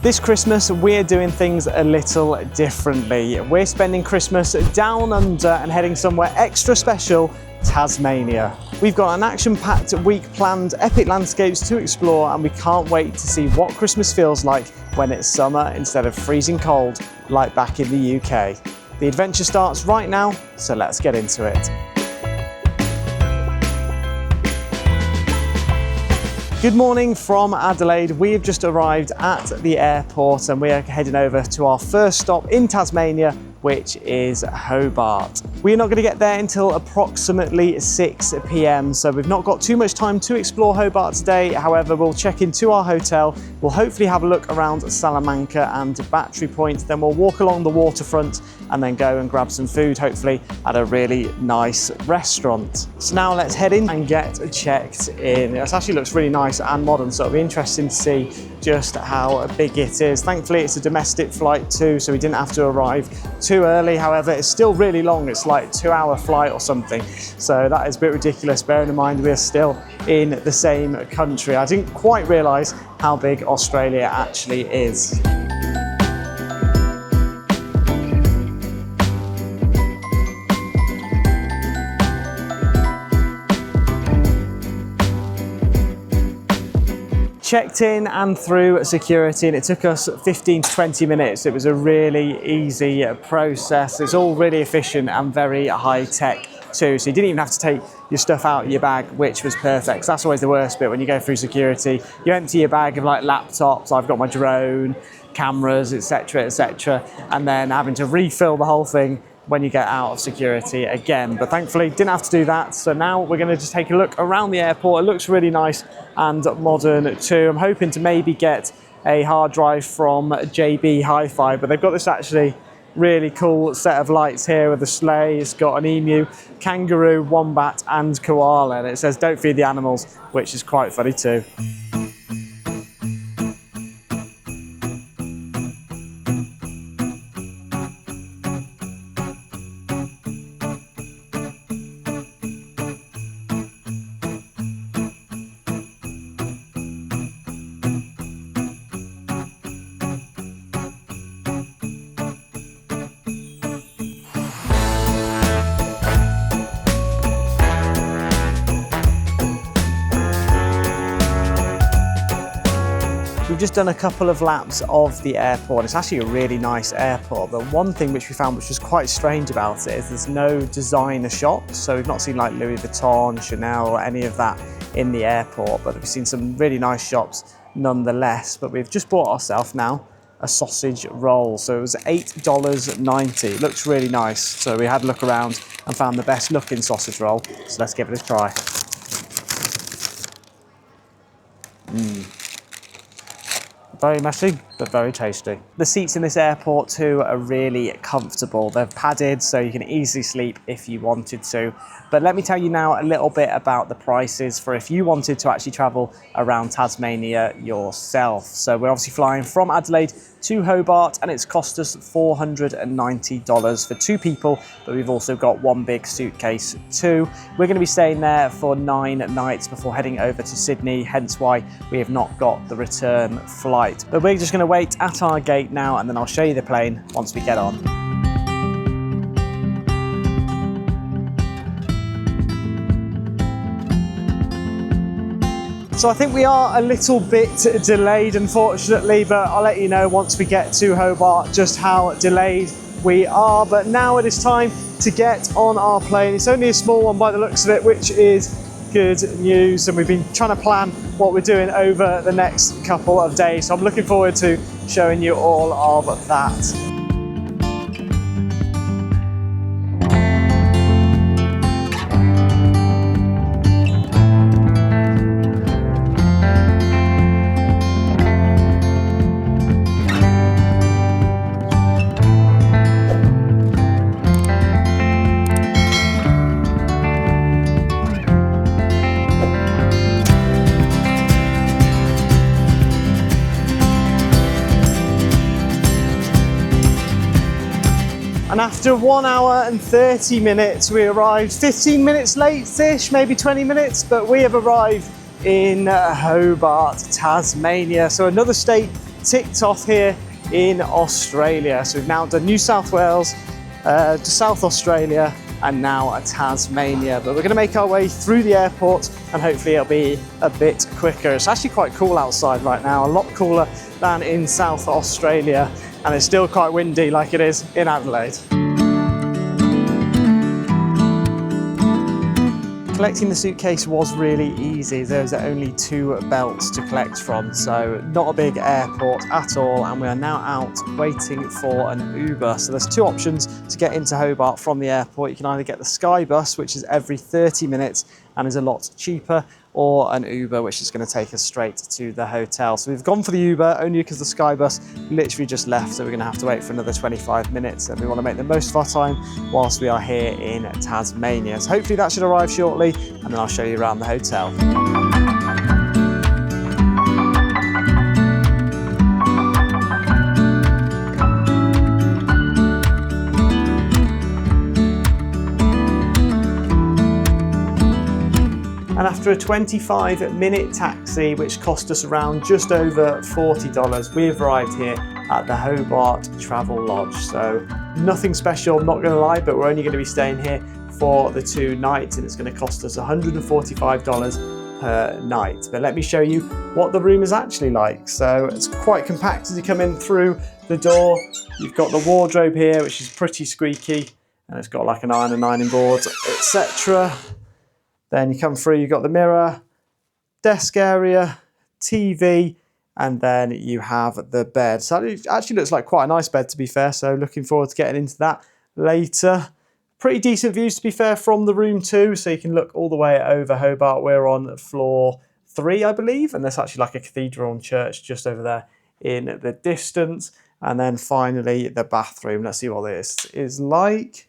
This Christmas, we're doing things a little differently. We're spending Christmas down under and heading somewhere extra special, Tasmania. We've got an action-packed week planned, epic landscapes to explore, and we can't wait to see what Christmas feels like when it's summer instead of freezing cold like back in the UK. The adventure starts right now, so let's get into it. Good morning from Adelaide. We have just arrived at the airport and we are heading over to our first stop in Tasmania, which is Hobart. We're not going to get there until approximately 6 p.m, so we've not got too much time to explore Hobart today. However, we'll check into our hotel, we'll hopefully have a look around Salamanca and Battery Point, then we'll walk along the waterfront and then go and grab some food, hopefully at a really nice restaurant. So now let's head in and get checked in. It actually looks really nice and modern, so it'll be interesting to see just how big it is. Thankfully, it's a domestic flight too, so we didn't have to arrive too early. However, it's still really long. It's like a 2-hour flight or something. So that is a bit ridiculous, bearing in mind we're still in the same country. I didn't quite realise how big Australia actually is. Checked in and through security, and it took us 15 to 20 minutes. It was a really easy process. It's all really efficient and very high tech too. So you didn't even have to take your stuff out of your bag, which was perfect. That's always the worst bit when you go through security. You empty your bag of like laptops. I've got my drone, cameras, etc., etc., and then having to refill the whole thing when you get out of security again. But thankfully didn't have to do that. So now we're going to just take a look around the airport. It looks really nice and modern too. I'm hoping to maybe get a hard drive from JB Hi-Fi, but they've got this actually really cool set of lights here with a sleigh. It's got an emu, kangaroo, wombat and koala, and it says don't feed the animals, which is quite funny too. We've just done a couple of laps of the airport. It's actually a really nice airport, but one thing which we found which was quite strange about it is there's no designer shops. So we've not seen like Louis Vuitton, Chanel or any of that in the airport, but we've seen some really nice shops nonetheless. But we've just bought ourselves now a sausage roll. So it was $8.90. It looks really nice. So we had a look around and found the best looking sausage roll. So let's give it a try. Very messy, but very tasty. The seats in this airport too are really comfortable. They're padded, so you can easily sleep if you wanted to. But let me tell you now a little bit about the prices for if you wanted to actually travel around Tasmania yourself. So we're obviously flying from Adelaide to Hobart, and it's cost us $490 for 2 people, but we've also got one big suitcase too. We're going to be staying there for 9 nights before heading over to Sydney, hence why we have not got the return flight. But we're just going to wait at our gate now, and then I'll show you the plane once we get on. So I think we are a little bit delayed, unfortunately, but I'll let you know once we get to Hobart just how delayed we are. But now it is time to get on our plane. It's only a small one by the looks of it, which is good news. And we've been trying to plan what we're doing over the next couple of days. So I'm looking forward to showing you all of that. And after 1 hour and 30 minutes, we arrived 15 minutes late-ish, maybe 20 minutes, but we have arrived in Hobart, Tasmania. So another state ticked off here in Australia. So we've now done New South Wales, to South Australia, and now Tasmania. But we're going to make our way through the airport and hopefully it'll be a bit quicker. It's actually quite cool outside right now, a lot cooler than in South Australia, and it's still quite windy like it is in Adelaide. Collecting the suitcase was really easy. There was only 2 belts to collect from, so not a big airport at all, and we are now out waiting for an Uber. So there's 2 options to get into Hobart from the airport. You can either get the Sky Bus, which is every 30 minutes and is a lot cheaper, or an Uber, which is going to take us straight to the hotel. So we've gone for the Uber only because the Sky Bus literally just left, so we're going to have to wait for another 25 minutes, and we want to make the most of our time whilst we are here in Tasmania. So hopefully that should arrive shortly, and then I'll show you around the hotel. And after a 25-minute taxi, which cost us around just over $40, we have arrived here at the Hobart Travelodge. So nothing special, I'm not going to lie, but we're only going to be staying here for the 2 nights, and it's going to cost us $145 per night. But let me show you what the room is actually like. So it's quite compact as you come in through the door. You've got the wardrobe here, which is pretty squeaky, and it's got like an iron and ironing board, etc. Then you come through, you've got the mirror, desk area, TV, and then you have the bed. So it actually looks like quite a nice bed, to be fair, so looking forward to getting into that later. Pretty decent views, to be fair, from the room too, so you can look all the way over Hobart. We're on floor 3, I believe, and there's actually like a cathedral and church just over there in the distance. And then finally, the bathroom. Let's see what this is like.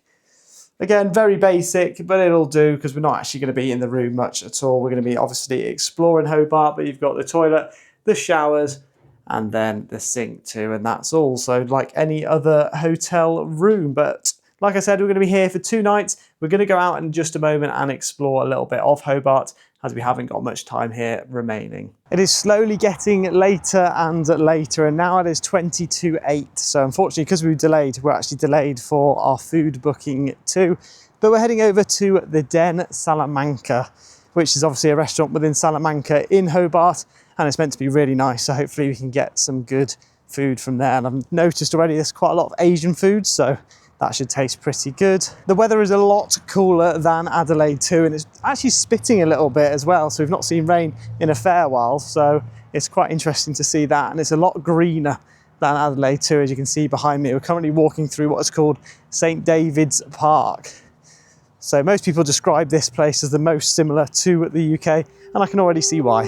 Again, very basic, but it'll do because we're not actually going to be in the room much at all. We're going to be obviously exploring Hobart, but you've got the toilet, the showers, and then the sink too, and that's all. So like any other hotel room, but like I said, we're going to be here for 2 nights. We're going to go out in just a moment and explore a little bit of Hobart, as we haven't got much time here remaining. It is slowly getting later and later, and now it is 20 to 8. So unfortunately, because we're actually delayed for our food booking too. But we're heading over to the Den Salamanca, which is obviously a restaurant within Salamanca in Hobart, and it's meant to be really nice. So hopefully we can get some good food from there. And I've noticed already there's quite a lot of Asian food, so that should taste pretty good. The weather is a lot cooler than Adelaide too, and it's actually spitting a little bit as well. So we've not seen rain in a fair while. So it's quite interesting to see that. And it's a lot greener than Adelaide too, as you can see behind me. We're currently walking through what is called St. David's Park. So most people describe this place as the most similar to the UK, and I can already see why.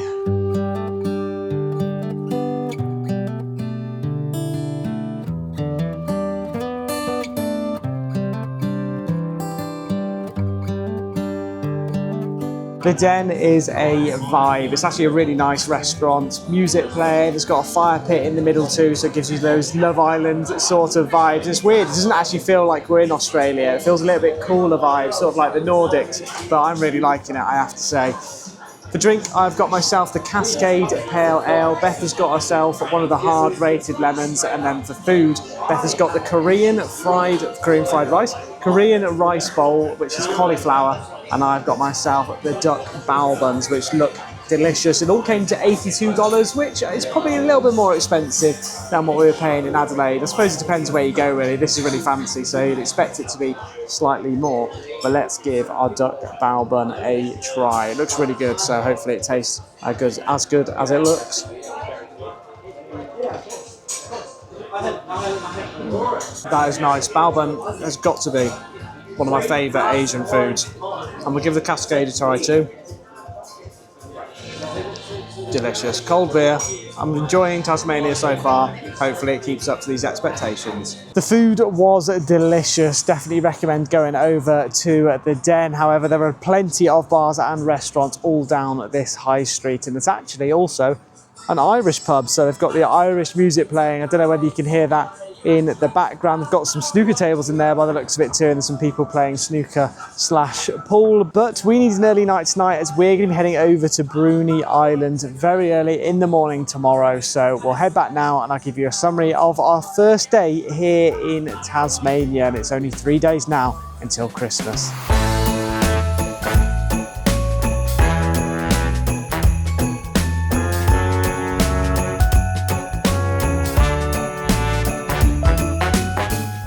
The Den is a vibe. It's actually a really nice restaurant. Music playing, it's got a fire pit in the middle too, so it gives you those Love Island sort of vibes. It's weird, it doesn't actually feel like we're in Australia. It feels a little bit cooler vibes, sort of like the Nordics, but I'm really liking it, I have to say. For drink, I've got myself the Cascade Pale Ale. Beth has got herself one of the hard rated lemons, and then for food, Beth has got the Korean fried rice, Korean rice bowl, which is cauliflower, and I've got myself the duck bao buns, which look delicious. It all came to $82, which is probably a little bit more expensive than what we were paying in Adelaide. I suppose it depends where you go, really. This is really fancy, so you'd expect it to be slightly more. But let's give our duck bao bun a try. It looks really good, so hopefully it tastes as good as it looks. That is nice. Bao bun has got to be one of my favourite Asian foods. And we'll give the Cascade a try too. Delicious. Cold beer. I'm enjoying Tasmania so far. Hopefully it keeps up to these expectations. The food was delicious. Definitely recommend going over to the Den. However, there are plenty of bars and restaurants all down this high street, and there's actually also an Irish pub, so they've got the Irish music playing. I don't know whether you can hear that in the background. They've got some snooker tables in there by the looks of it too, and there's some people playing snooker slash pool. But we need an early night tonight as we're going to be heading over to Bruny Island very early in the morning tomorrow. So we'll head back now and I'll give you a summary of our first day here in Tasmania, and it's only 3 days now until Christmas.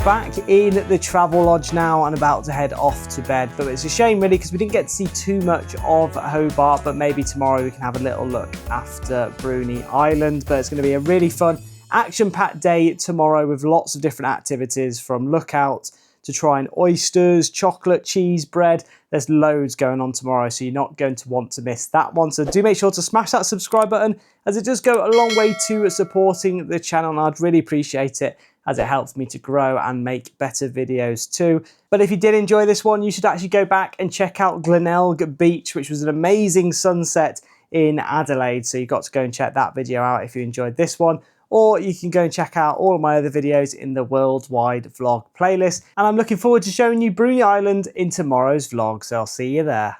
Back in the Travelodge now and about to head off to bed, but it's a shame really because we didn't get to see too much of Hobart, but maybe tomorrow we can have a little look after Bruny Island. But it's going to be a really fun action-packed day tomorrow with lots of different activities, from lookout to trying oysters, chocolate, cheese, bread. There's loads going on tomorrow, so you're not going to want to miss that one. So do make sure to smash that subscribe button, as it does go a long way to supporting the channel, and I'd really appreciate it, as it helps me to grow and make better videos too. But if you did enjoy this one, you should actually go back and check out Glenelg Beach, which was an amazing sunset in Adelaide. So you've got to go and check that video out if you enjoyed this one. Or you can go and check out all of my other videos in the worldwide vlog playlist. And I'm looking forward to showing you Bruny Island in tomorrow's vlog, so I'll see you there.